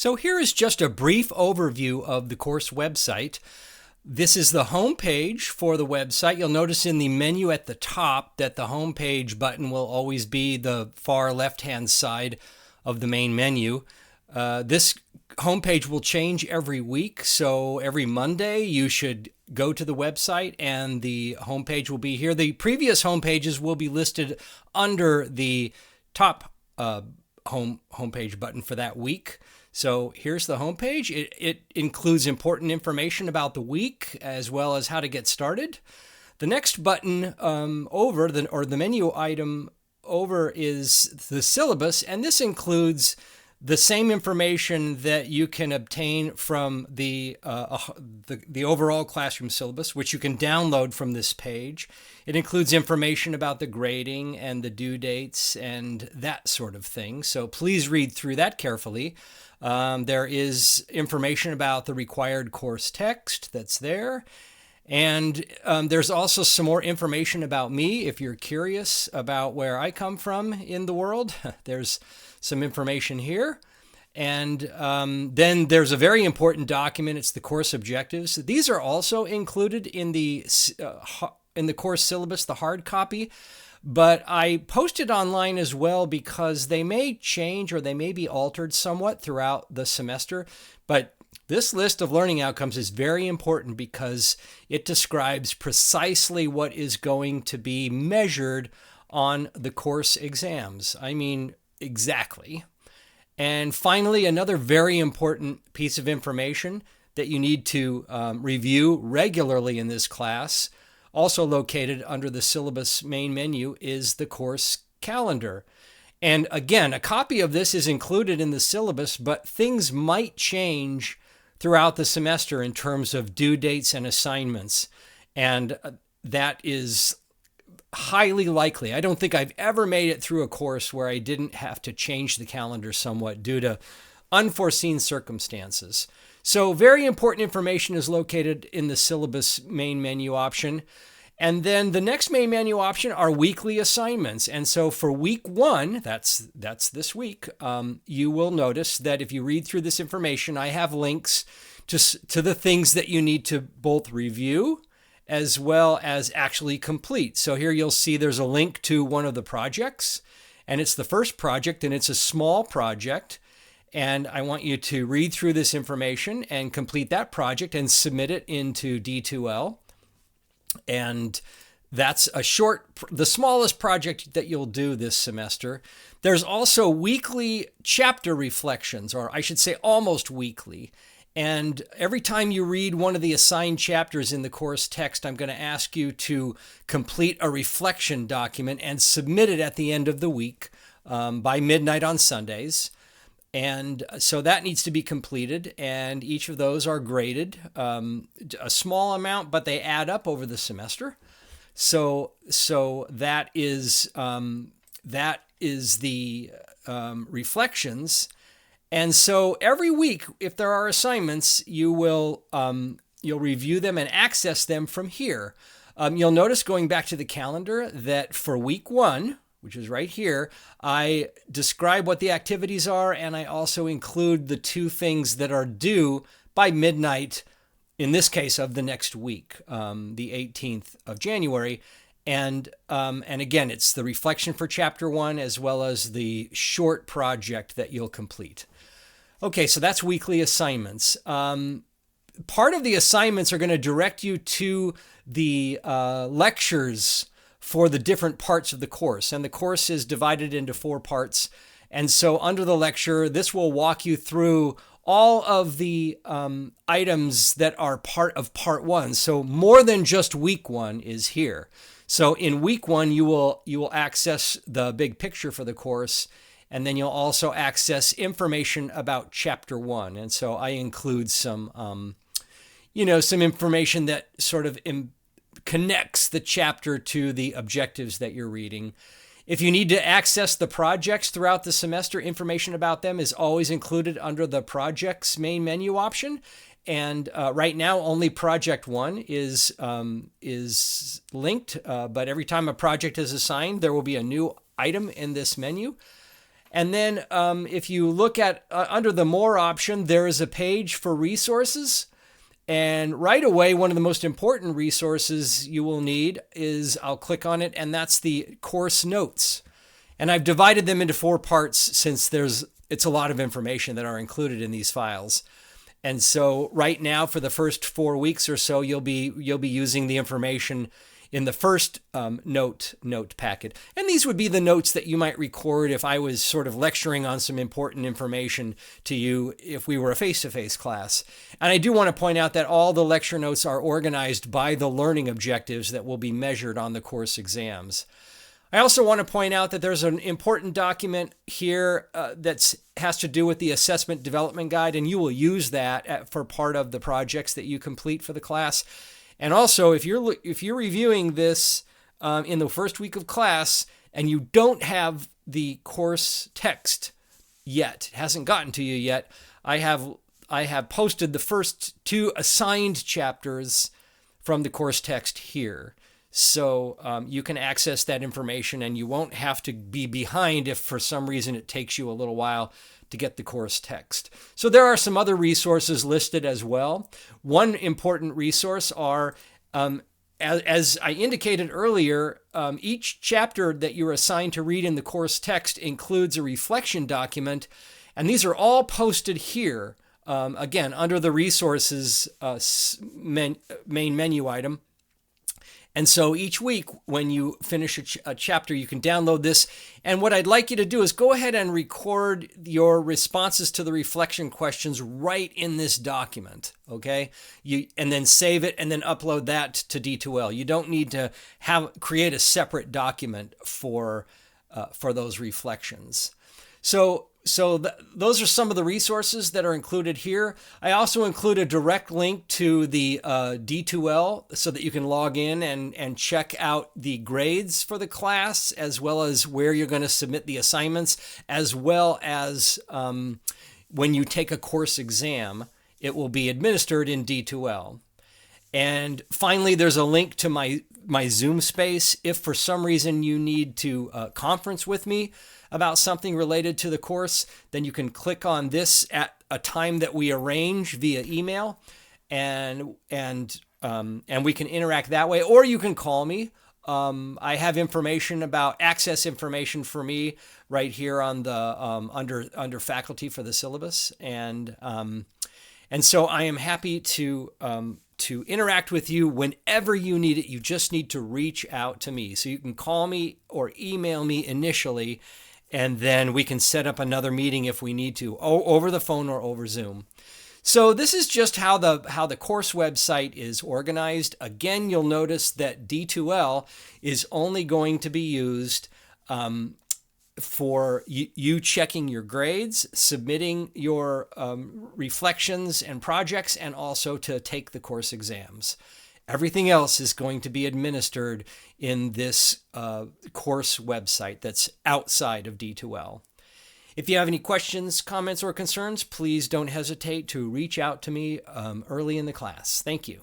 So here is just a brief overview of the course website. This is the home page for the website. You'll notice in the menu at the top that the home page button will always be the far left-hand side of the main menu. This home page will change every week, so every Monday you should go to the website and the home page will be here. The previous home pages will be listed under the top homepage button for that week. So here's the homepage. It includes important information about the week as well as how to get started. The next button the menu item over is the syllabus, and this includes the same information that you can obtain from the overall classroom syllabus, which you can download from this page. It includes information about the grading and the due dates and that sort of thing. So please read through that carefully. There is information about the required course text that's there. And there's also some more information about me if you're curious about where I come from in the world. There's some information here. And then there's a very important document. It's the course objectives. These are also included in the course syllabus, the hard copy. But I posted online as well because they may change or they may be altered somewhat throughout the semester. But this list of learning outcomes is very important because it describes precisely what is going to be measured on the course exams. I mean, exactly. And finally, another very important piece of information that you need to review regularly in this class, also located under the syllabus main menu, is the course calendar. And again, a copy of this is included in the syllabus, but things might change throughout the semester in terms of due dates and assignments. And that is highly likely. I don't think I've ever made it through a course where I didn't have to change the calendar somewhat due to unforeseen circumstances. So very important information is located in the syllabus main menu option. And then the next main menu option are weekly assignments. And so for week 1, that's this week, you will notice that if you read through this information, I have links to the things that you need to both review as well as actually complete. So here you'll see there's a link to one of the projects, and it's the first project, and it's a small project. And I want you to read through this information and complete that project and submit it into D2L. And that's the smallest project that you'll do this semester. There's also weekly chapter reflections, or I should say almost weekly. And every time you read one of the assigned chapters in the course text, I'm going to ask you to complete a reflection document and submit it at the end of the week by midnight on Sundays. And so that needs to be completed, and each of those are graded, a small amount, but they add up over the semester. So that is the reflections. And so every week, if there are assignments, you'll review them and access them from here. You'll notice, going back to the calendar, that for week 1, which is right here, I describe what the activities are, and I also include the 2 things that are due by midnight, in this case of the next week, the 18th of January. And again, it's the reflection for chapter 1 as well as the short project that you'll complete. Okay, so that's weekly assignments. Part of the assignments are going to direct you to the lectures for the different parts of the course. And the course is divided into 4 parts. And so under the lecture, this will walk you through all of the items that are part of part 1. So more than just week 1 is here. So in week 1, you will access the big picture for the course, and then you'll also access information about chapter 1. And so I include some information that sort of connects the chapter to the objectives that you're reading. If you need to access the projects throughout the semester, information about them is always included under the projects main menu option. And right now, only project 1 is linked. But every time a project is assigned, there will be a new item in this menu. And then if you look at under the More option, there is a page for resources. And right away, one of the most important resources you will need is, I'll click on it, and that's the course notes. And I've divided them into 4 parts since it's a lot of information that are included in these files. And so right now, for the first 4 weeks or so, you'll be using the information in the first note packet. And these would be the notes that you might record if I was sort of lecturing on some important information to you if we were a face-to-face class. And I do want to point out that all the lecture notes are organized by the learning objectives that will be measured on the course exams. I also want to point out that there's an important document here that has to do with the assessment development guide, and you will use that for part of the projects that you complete for the class. And also, if you're reviewing this in the first week of class and you don't have the course text yet, it hasn't gotten to you yet, I have posted the first 2 assigned chapters from the course text here. So you can access that information, and you won't have to be behind if for some reason it takes you a little while to get the course text. So there are some other resources listed as well. One important resource are, as I indicated earlier, each chapter that you're assigned to read in the course text includes a reflection document, and these are all posted here, again, under the resources main menu item. And so each week when you finish a chapter, you can download this. And what I'd like you to do is go ahead and record your responses to the reflection questions right in this document, okay? And then save it and then upload that to D2L. You don't need to create a separate document for those reflections. Those are some of the resources that are included here. I also include a direct link to the D2L so that you can log in and check out the grades for the class, as well as where you're going to submit the assignments, as well as when you take a course exam, it will be administered in D2L. And finally, there's a link to my Zoom space. If for some reason you need to conference with me about something related to the course, then you can click on this at a time that we arrange via email, and we can interact that way. Or you can call me. I have information about access information for me right here on the under faculty for the syllabus, and so I am happy to interact with you whenever you need it. You just need to reach out to me. So you can call me or email me initially, and then we can set up another meeting if we need to, over the phone or over Zoom. So this is just how the course website is organized. Again, you'll notice that D2L is only going to be used for you checking your grades, submitting your reflections and projects, and also to take the course exams. Everything else is going to be administered in this course website that's outside of D2L. If you have any questions, comments, or concerns, please don't hesitate to reach out to me early in the class. Thank you.